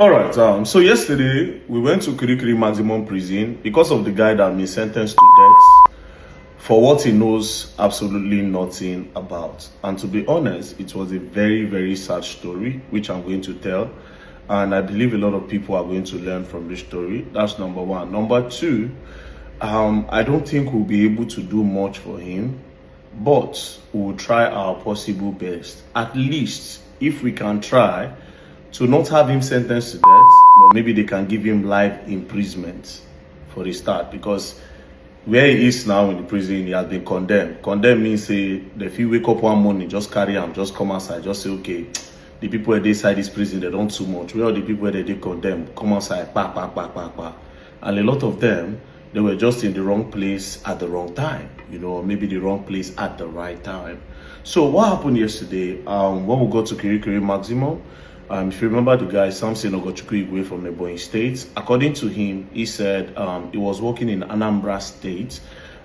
All right. So yesterday we went to Kirikiri maximum prison because of the guy that been sentenced to death for what he knows absolutely nothing about. And to be honest, it was a very, very sad story, which I'm going to tell. And I believe a lot of people are going to learn from this story. That's number one. Number two, I don't think we'll be able to do much for him, but we'll try our possible best. At least, if we can try to not have him sentenced to death, but maybe they can give him life imprisonment for the start, because where he is now in the prison, he has been condemned. Condemned means say, if you wake up one morning, just carry him, just come outside, just say, okay, the people that inside this prison, they don't too much. Where are the people that they condemn? Come outside, pa, pa, pa, pa, pa. And a lot of them, they were just in the wrong place at the wrong time, maybe the wrong place at the right time. So what happened yesterday, when we got to Kirikiri Maximum, if you remember the guy, Samson ogochukwu Igwe from neighboring states, according to him, he said he was working in Anambra State,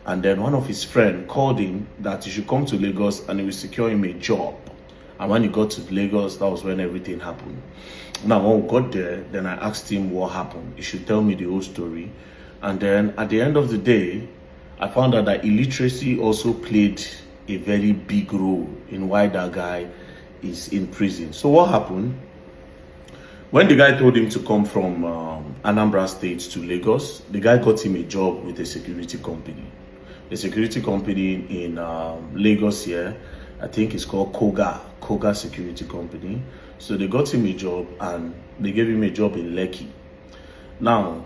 and then one of his friends called him that he should come to Lagos and he will secure him a job. And when he got to Lagos, that was when everything happened. Now, when we got there, then I asked him what happened. He should tell me the whole story. And then at the end of the day, I found out that illiteracy also played a very big role in why that guy is in prison. So what happened? When the guy told him to come from Anambra State to Lagos, the guy got him a job with a security company. The security company in Lagos here, I think it's called Koko Security Company. So they got him a job and they gave him a job in Lekki. Now,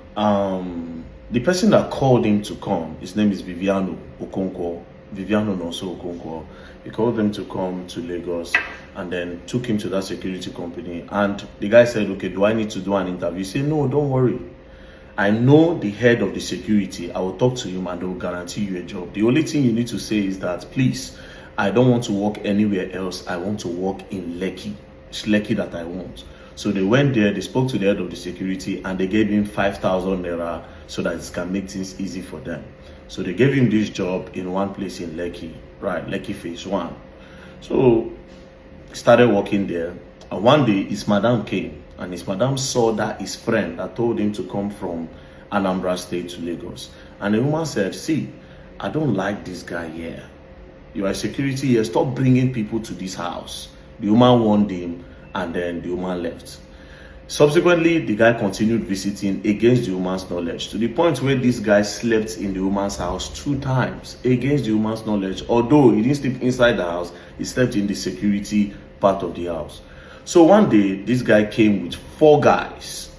the person that called him to come, his name is Viviano Okonkwo. He called them to come to Lagos and then took him to that security company. And the guy said, okay, do I need to do an interview? He said, no, don't worry. I know the head of the security. I will talk to him and they will guarantee you a job. The only thing you need to say is that, please, I don't want to work anywhere else. I want to work in Lekki. It's Lekki that I want. So they went there, they spoke to the head of the security and they gave him 5,000 naira so that it can make things easy for them. So they gave him this job in one place in Lekki, right? Lekki phase 1. So he started working there. And one day his madam came and his madam saw that his friend that told him to come from Anambra State to Lagos. And the woman said, see, I don't like this guy here. You are security here. Stop bringing people to this house. The woman warned him and then the woman left. Subsequently, the guy continued visiting against the woman's knowledge, to the point where this guy slept in the woman's house 2 times against the woman's knowledge. Although he didn't sleep inside the house, he slept in the security part of the house. So one day, this guy came with 4 guys.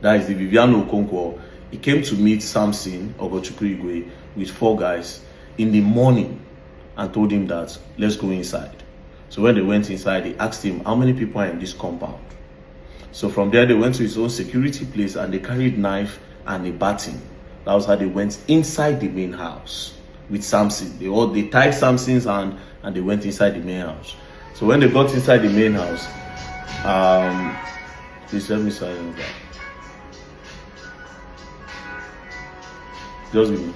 That is the Viviano Okonkwo. He came to meet Samson ogochukwu Igwe with 4 guys in the morning and told him that, let's go inside. So when they went inside, they asked him, how many people are in this compound? So from there, they went to his own security place and they carried knife and a baton. That was how they went inside the main house with Samson. They tied Samson's hand and they went inside the main house. So when they got inside the main house, please let me sign that. Just give me.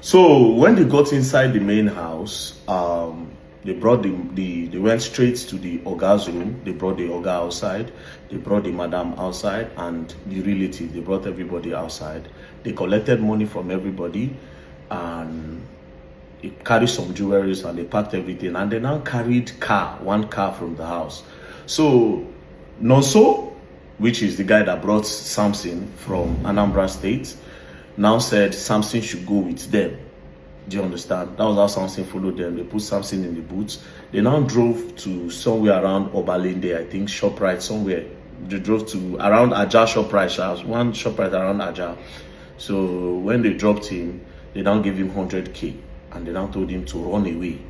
So when they got inside the main house, they brought they went straight to the Oga's room. They brought the Oga outside. They brought the madam outside and the relative. They brought everybody outside. They collected money from everybody and they carried some jewelries and they packed everything. And they now carried one car from the house. So Nonso, which is the guy that brought Samson from Anambra State, now said Samson should go with them. Do you understand? That was how Samson followed them. They put Samson in the boots. They now drove to somewhere around Obalende, I think, ShopRite somewhere. They drove to around Aja ShopRite. One ShopRite around Aja. So when they dropped him, they now gave him 100K and they now told him to run away.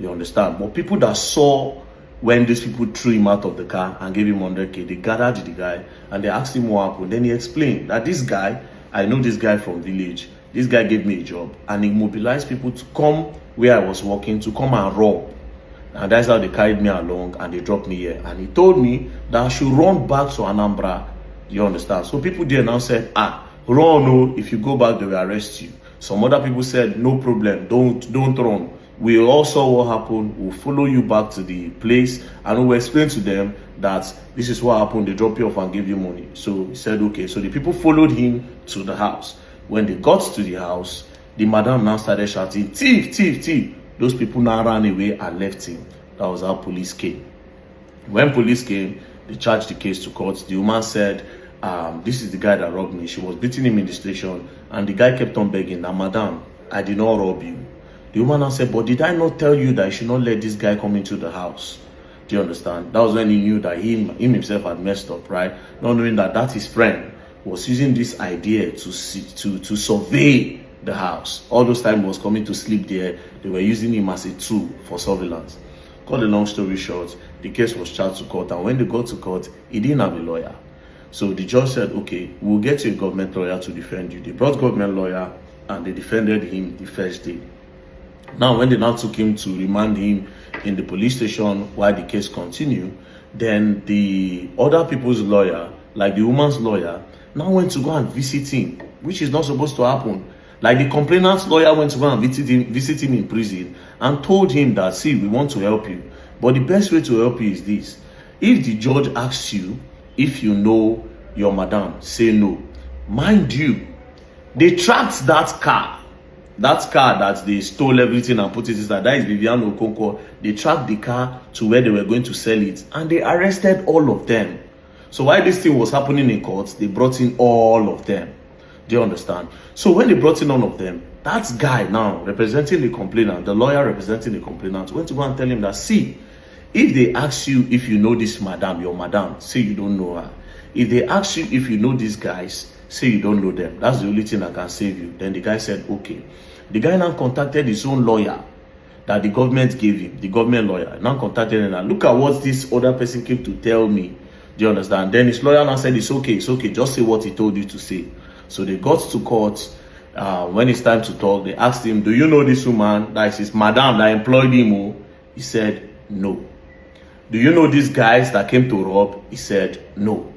You understand? But people that saw when these people threw him out of the car and gave him 100K, they gathered the guy and they asked him what happened. Then he explained that this guy, I know this guy from village. This guy gave me a job and he mobilized people to come where I was working to come and rob. And that's how they carried me along and they dropped me here. And he told me that I should run back to Anambra You understand? So people there now said, run, no, if you go back, they will arrest you. Some other people said, no problem, don't run. We all saw what happened. We'll follow you back to the place and we'll explain to them that this is what happened. They drop you off and give you money. So he said, okay. So the people followed him to the house. When they got to the house, the madam now started shouting, thief, thief, thief. Those people now ran away and left him. That was how police came. When police came, they charged the case to court. The woman said, this is the guy that robbed me. She was beating him in the station, and the guy kept on begging, now, madam, I did not rob you. The woman now said, but did I not tell you that you should not let this guy come into the house? Do you understand? That was when he knew that him himself had messed up, right? Not knowing that his friend was using this idea to survey the house. All those time he was coming to sleep there, they were using him as a tool for surveillance. Cut the long story short, the case was charged to court, and when they got to court, he didn't have a lawyer. So the judge said, okay, we'll get you a government lawyer to defend you. They brought government lawyer and they defended him the first day. Now, when they now took him to remand him in the police station while the case continued, then the other people's lawyer, like the woman's lawyer, now went to go and visit him, which is not supposed to happen. Like the complainant's lawyer went to go and visit him in prison and told him that, see, we want to help you. But the best way to help you is this. If the judge asks you if you know your madam, say no. Mind you, they tracked that car that they stole everything and put it inside. That is Vivian Koko. They tracked the car to where they were going to sell it, and they arrested all of them. So while this thing was happening in court, they brought in all of them. Do you understand? So when they brought in all of them, that guy now representing the complainant, the lawyer representing the complainant, went to go and tell him that, see, if they ask you if you know this madam, your madam, say you don't know her. If they ask you if you know these guys, say you don't know them. That's the only thing that can save you. Then the guy said, okay. The guy now contacted his own lawyer that the government gave him, the government lawyer. Now contacted him and look at what this other person came to tell me. Do you understand? Then his lawyer now said, it's okay, just say what he told you to say. So they got to court. When it's time to talk, they asked him, do you know this woman? That is his madam that employed him. He said, no. Do you know these guys that came to rob? He said, no.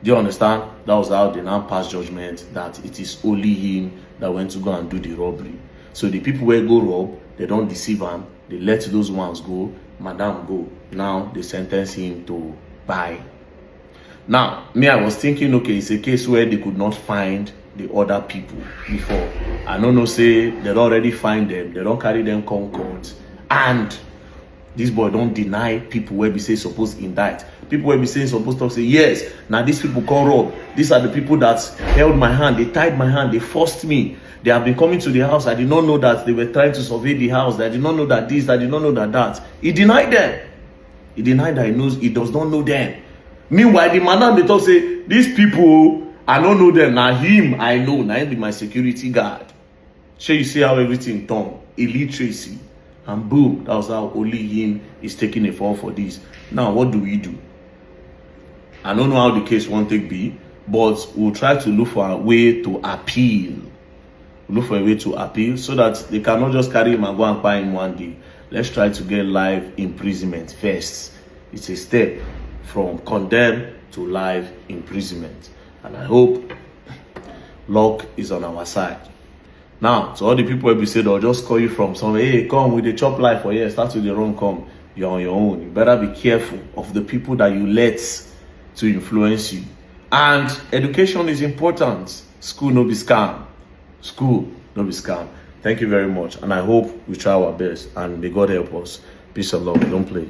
Do you understand? That was how they now passed judgment that it is only him that went to go and do the robbery. So the people where go rob, they don't deceive him. They let those ones go. Madam go. Now they sentence him to buy. Now, me, I was thinking, okay, it's a case where they could not find the other people before. I don't know, say they already find them. They don't carry them come court. And this boy don't deny people where we say supposed to indict. People where we say supposed to say, yes, now these people come rob. These are the people that held my hand. They tied my hand. They forced me. They have been coming to the house. I did not know that they were trying to survey the house. I did not know that this. I did not know that. He denied them. He denied that he does not know them. Meanwhile, the man they talk say, these people, I don't know them. Now him, I know. Now him be my security guard. So you see how everything turned. Illiteracy. And boom, that was how only him is taking a fall for this. Now, what do we do? I don't know how the case won't take be, but we'll try to look for a way to appeal. Look for a way to appeal so that they cannot just carry him and go and buy him one day. Let's try to get life imprisonment first. It's a step from condemn to life imprisonment. And I hope luck is on our side. Now, to all the people who say they'll just call you from somewhere, hey, come with the chop life for here, start with the wrong come. You're on your own. You better be careful of the people that you let to influence you. And education is important. School no be scam. School no be scam. Thank you very much. And I hope we try our best. And may God help us. Peace and love. Don't play.